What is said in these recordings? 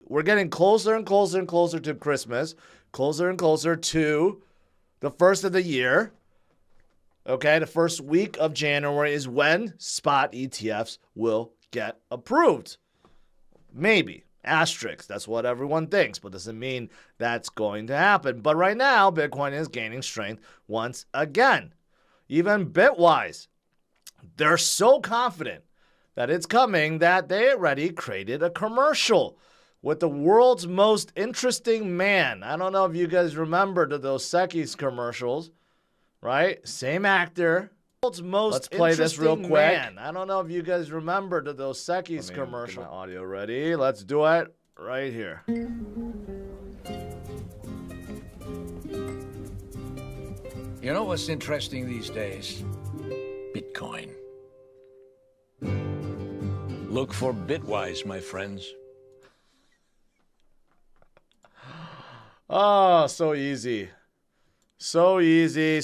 we're getting closer and closer and closer to Christmas, closer and closer to the first of the year. Okay, the first week of January is when spot ETFs will get approved. Maybe. Asterisk. That's what everyone thinks, but doesn't mean that's going to happen. But right now, Bitcoin is gaining strength once again. Even Bitwise, they're so confident that it's coming that they already created a commercial with the world's most interesting man. I don't know if you guys remember the Dos Equis commercials, right? Same actor. Let's play this real quick. Man. I don't know if you guys remember the Dos Equis commercial. Get my audio ready. Let's do it right here. You know what's interesting these days? Bitcoin. Look for Bitwise, my friends. Oh, so easy. So easy.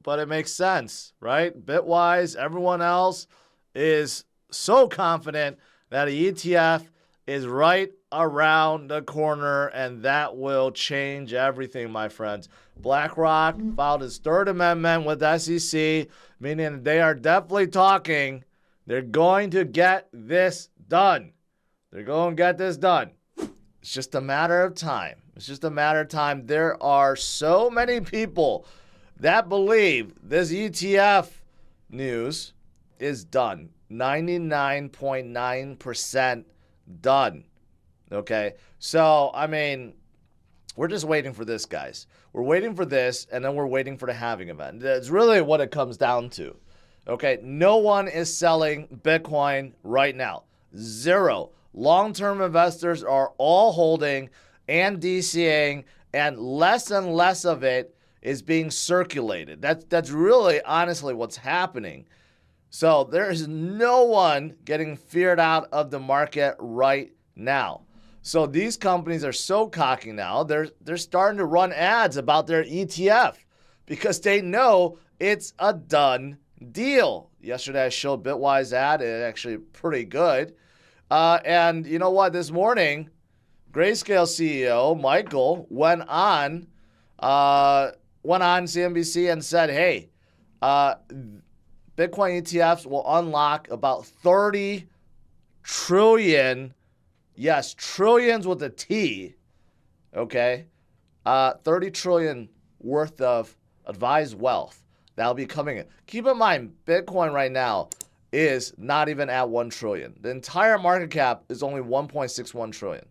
But it makes sense, right? Bitwise, everyone else is so confident that an ETF is right around the corner, and that will change everything, my friends. BlackRock filed his third amendment with SEC, meaning they are definitely talking. They're going to get this done. They're going to get this done. It's just a matter of time. It's just a matter of time. There are so many people that believe this ETF news is done. 99.9% done. Okay? So, I mean, we're just waiting for this, guys. We're waiting for this, and then we're waiting for the halving event. That's really what it comes down to. Okay? No one is selling Bitcoin right now. Zero. Long-term investors are all holding and DCAing, and less of it is being circulated. That's really honestly what's happening. So there is no one getting feared out of the market right now. So these companies are so cocky now, they're starting to run ads about their ETF because they know it's a done deal. Yesterday I showed Bitwise ad, it's actually pretty good. And you know what? This morning, Grayscale CEO Michael went on CNBC and said, "Hey, Bitcoin ETFs will unlock about 30 trillion, yes, trillions with a T, okay, 30 trillion worth of advised wealth that'll be coming in." Keep in mind, Bitcoin right now is not even at 1 trillion. The entire market cap is only 1.61 trillion.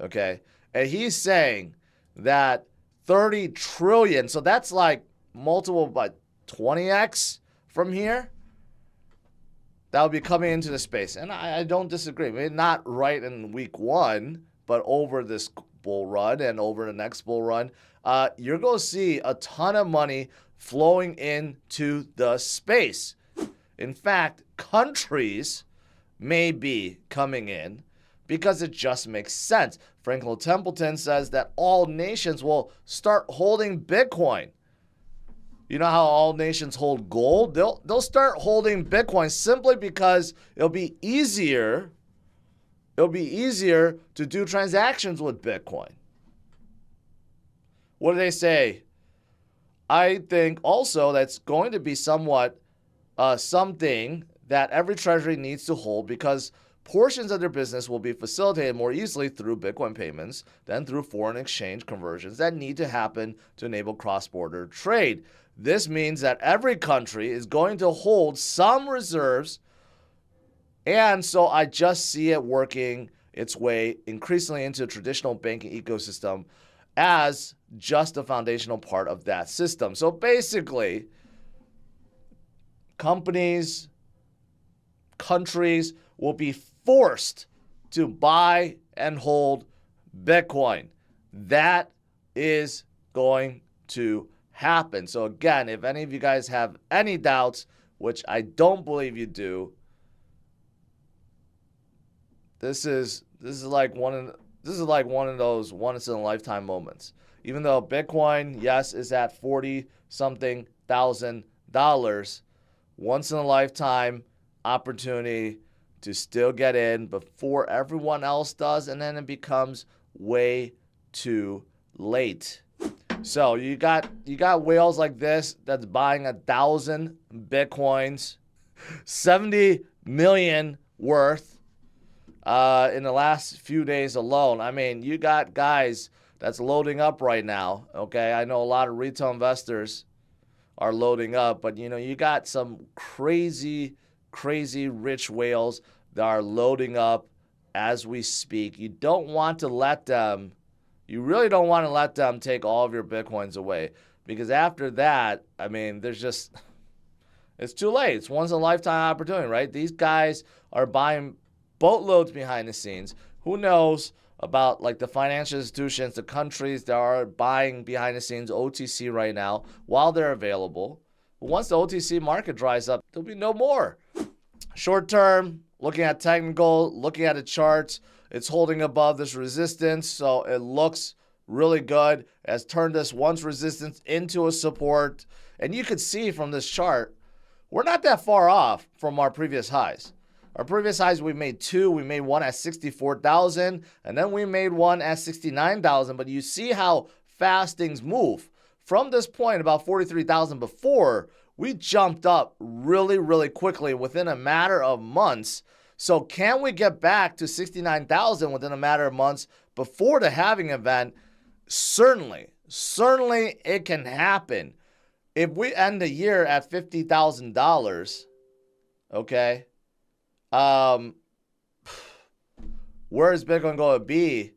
Okay. And he's saying that 30 trillion, so that's like multiple, but 20x from here, that'll be coming into the space. And I don't disagree. Maybe not right in week one, but over this bull run and over the next bull run, you're going to see a ton of money flowing into the space. In fact, countries may be coming in because it just makes sense. Franklin Templeton says that all nations will start holding Bitcoin. You know how all nations hold gold? They'll start holding Bitcoin simply because it'll be easier. It'll be easier to do transactions with Bitcoin. What do they say? I think also that's going to be somewhat something that every treasury needs to hold because portions of their business will be facilitated more easily through Bitcoin payments than through foreign exchange conversions that need to happen to enable cross-border trade. This means that every country is going to hold some reserves, and so I just see it working its way increasingly into the traditional banking ecosystem as just a foundational part of that system. So basically, countries will be forced to buy and hold Bitcoin. That is going to happen. So again, if any of you guys have any doubts, which I don't believe you do, this is like one of those once in a lifetime moments. Even though Bitcoin, yes, is at $40-something thousand, once in a lifetime opportunity to still get in before everyone else does, and then it becomes way too late. So you got whales like this that's buying 1,000 Bitcoins, 70 million worth in the last few days alone. I mean, you got guys that's loading up right now, okay? I know a lot of retail investors are loading up, but you got some crazy rich whales that are loading up as we speak. You don't want to let them, you really don't want to let them take all of your Bitcoins away, because after that, I mean, it's too late. It's once in a lifetime opportunity, right? These guys are buying boatloads behind the scenes. Who knows about like the financial institutions, the countries that are buying behind the scenes OTC right now while they're available. But once the OTC market dries up, there'll be no more. Short term, looking at technical, looking at the charts, it's holding above this resistance, so it looks really good. It has turned this once resistance into a support. And you can see from this chart, we're not that far off from our previous highs. Our previous highs, we made two. We made one at 64,000, and then we made one at 69,000. But you see how fast things move. From this point, about 43,000 before, we jumped up really quickly within a matter of months. So can we get back to 69,000 within a matter of months before the halving event? Certainly it can happen. If we end the year at $50,000, okay, where is Bitcoin going to be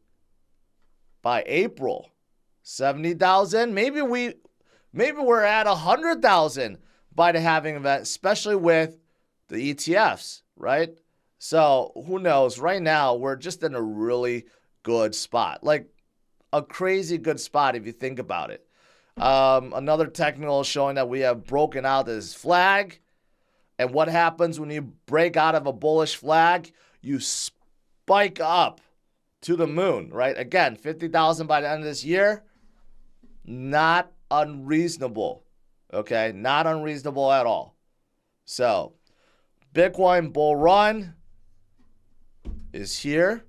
by April? 70,000? Maybe we're at 100,000 by the halving event, especially with the ETFs, right? So who knows? Right now, we're just in a really good spot, like a crazy good spot if you think about it. Another technical showing that we have broken out this flag. And what happens when you break out of a bullish flag? You spike up to the moon, right? Again, 50,000 by the end of this year. Not unreasonable, okay? Not unreasonable at all. So, Bitcoin bull run is here.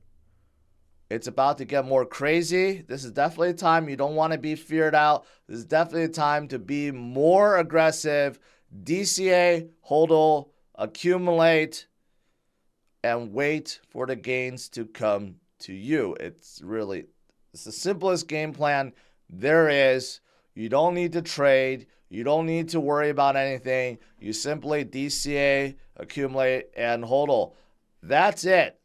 It's about to get more crazy. This is definitely a time you don't want to be feared out. This is definitely a time to be more aggressive. DCA, hodl, accumulate, and wait for the gains to come to you. It's the simplest game plan there is. You don't need to trade. You don't need to worry about anything. You simply DCA, accumulate, and hodl. That's it.